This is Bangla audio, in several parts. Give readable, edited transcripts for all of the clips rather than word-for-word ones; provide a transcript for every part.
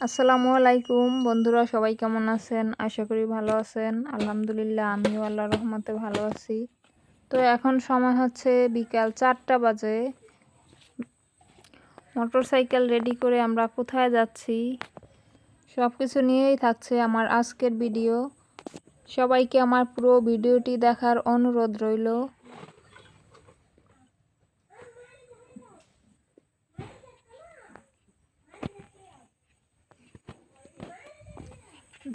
আসসালামু আলাইকুম বন্ধুরা, সবাই কেমন আছেন? আশা করি ভালো আছেন। আলহামদুলিল্লাহ, আমিও আল্লাহর রহমতে ভালো আছি। তো এখন সময় হচ্ছে বিকাল 4টা বাজে। মোটরসাইকেল রেডি করে আমরা কোথায় যাচ্ছি সব কিছু নিয়েই থাকছে আমার আজকের ভিডিও। সবাইকে আমার পুরো ভিডিওটি দেখার অনুরোধ রইল।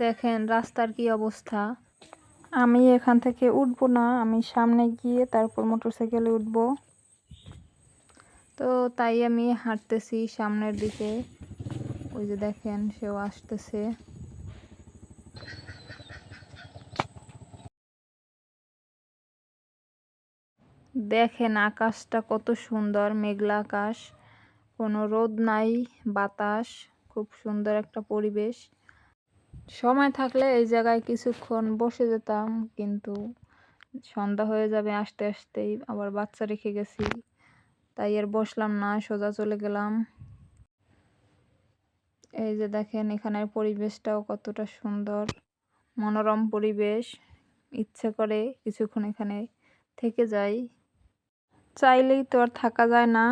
দেখেন রাস্তার কি অবস্থা। আমি এখান থেকে উঠবো না, আমি সামনে গিয়ে তারপর মোটরসাইকেলে উঠবো। তো তাই আমি হাঁটতেছি সামনের দিকে। ওই যে দেখেন সেও আসতেছে। দেখেন আকাশটা কত সুন্দর, মেঘলা আকাশ, কোনো রোদ নাই, বাতাস, খুব সুন্দর একটা পরিবেশ। সময় থাকলে এই জায়গায় কিছুক্ষণ বসে যেতাম, কিন্তু সন্ধ্যা হয়ে যাবে আসতে আসতেই, আবার বাচ্চা রেখে গেছি, তাই আর বসলাম না, সোজা চলে গেলাম। এই যে দেখেন এখানের পরিবেশটাও কতটা সুন্দর, মনোরম পরিবেশ। ইচ্ছে করে কিছুক্ষণ এখানে থেকে যাই, চাইলেই তো আর থাকা যায় না।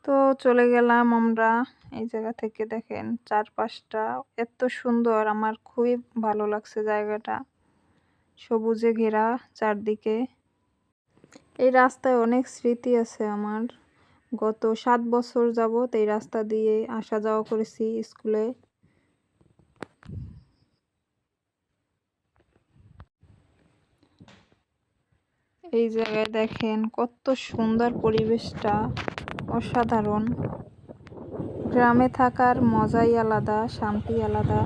তো চলে গেলাম আমরা এই জায়গা থেকে। দেখেন চারপাশটা এত সুন্দর, আমার খুবই ভালো লাগছে জায়গাটা, সবুজে ঘেরা চারদিকে। এই রাস্তায় অনেক স্মৃতি আছে আমার। গত 7 বছর যাবত এই রাস্তা দিয়ে আসা যাওয়া করেছি স্কুলে। এই জায়গায় দেখেন কত সুন্দর পরিবেশটা, অসাধারণ। গ্রামে থাকার মজাই আলাদা, শান্তি আলাদা।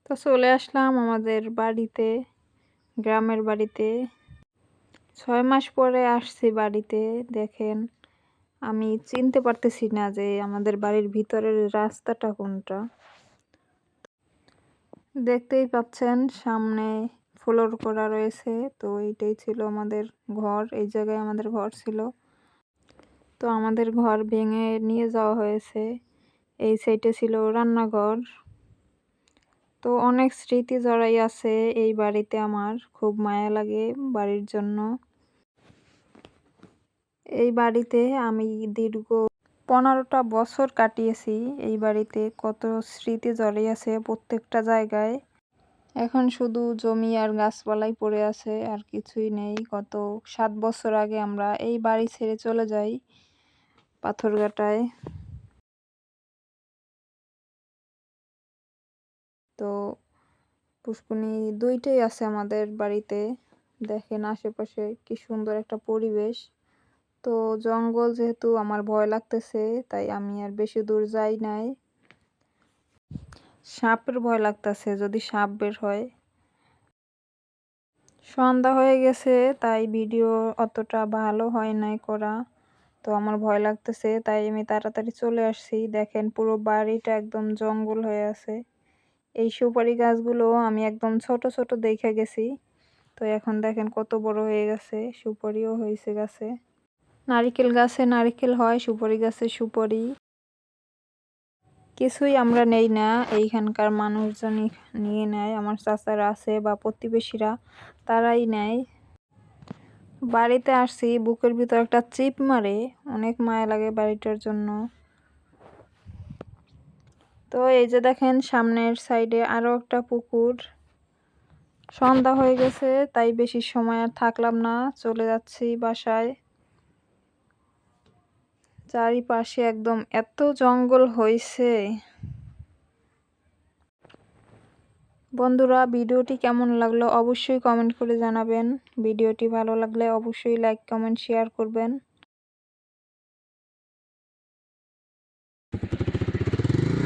তো চলে আসলাম আমাদের বাড়িতে, গ্রামের বাড়িতে। 6 মাস পরে আসছি বাড়িতে। দেখেন আমি চিনতে পারতেছি না যে আমাদের বাড়ির ভিতরের রাস্তাটা কোনটা। দেখতেই পাচ্ছেন সামনে ফ্লোর করা রয়েছে, তো এইটাই ছিল আমাদের ঘর। এই জায়গায় আমাদের ঘর ছিল। তো আমাদের ঘর ভেঙে নিয়ে যাওয়া হয়েছে। এই সাইডে ছিল রান্নাঘর। তো অনেক স্মৃতি জড়াই আছে এই বাড়িতে, আমার খুব মায়া লাগে বাড়ির জন্য। এই বাড়িতে আমি দীর্ঘ 15টা বছর কাটিয়েছি। এই বাড়িতে কত স্মৃতি জড়িয়ে আছে প্রত্যেকটা জায়গায়। এখন শুধু জমি আর গাছপালাই পড়ে আছে, আর কিছুই নেই। গত 7 বছর আগে আমরা এই বাড়ি ছেড়ে চলে যাই পাথরঘাটায়। তো পুষ্কুনি দুইটাই আছে আমাদের বাড়িতে। দেখেন আশেপাশে কি সুন্দর একটা পরিবেশ। তো জঙ্গল যেহেতু আমার ভয় লাগতেছে, তাই আমি আর বেশি দূর যাই নাই। সাপের ভয় লাগতেছে, যদি সাপ বের হয়। সন্ধ্যা হয়ে গেছে, তাই ভিডিও অতটা ভালো হয় নাই করা। তো আমার ভয় লাগতেছে, তাই আমি তাড়াতাড়ি চলে আসছি। দেখেন পুরো বাড়িটা একদম জঙ্গল হয়ে আছে। এই সুপারি গাছগুলো আমি একদম ছোট ছোট দেখে গেছি, তো এখন দেখেন কত বড় হয়ে গেছে, সুপারিও হয়েছে গাছে। নারিকেল গাছে নারিকেল হয়, সুপারি গাছে সুপারি। কিছুই আমরা নেই না, এইখানকার মানুষজনই নিয়ে নেয়। আমার চাচারা আছে বা প্রতিবেশীরা, তারাই নেয়। বাড়িতে আসছি, বুকের ভিতর একটা চিপ মারে, অনেক মায়া লাগে বাড়িটার জন্য। তো এই যে দেখেন সামনের সাইডে আরো একটা পুকুর। সন্ধ্যা হয়ে গেছে, তাই বেশি সময় আর থাকলাম না, চলে যাচ্ছি বাসায়। চারিপাশে একদম এত জঙ্গল হয়েছে। বন্ধুরা, ভিডিওটি কেমন লাগলো অবশ্যই কমেন্ট করে জানাবেন। ভিডিওটি ভালো লাগলে অবশ্যই লাইক কমেন্ট শেয়ার করবেন।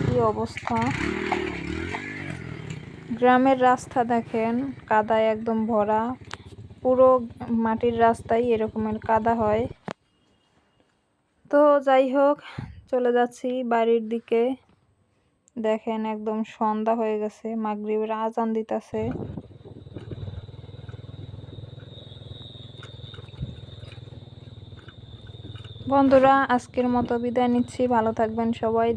কি অবস্থা, গ্রামের রাস্তা দেখেন কাদায় একদম ভরা। পুরো মাটির রাস্তায় এরকমের কাদা হয়। তো যাই হোক, চলে যাচ্ছি বাড়ির দিকে। দেখেন একদম সন্ধ্যা হয়ে গেছে, মাগরিবের আজান দিতেছে। বন্ধুরা, আজকের মতো বিদায় নিচ্ছি। ভালো থাকবেন সবাই।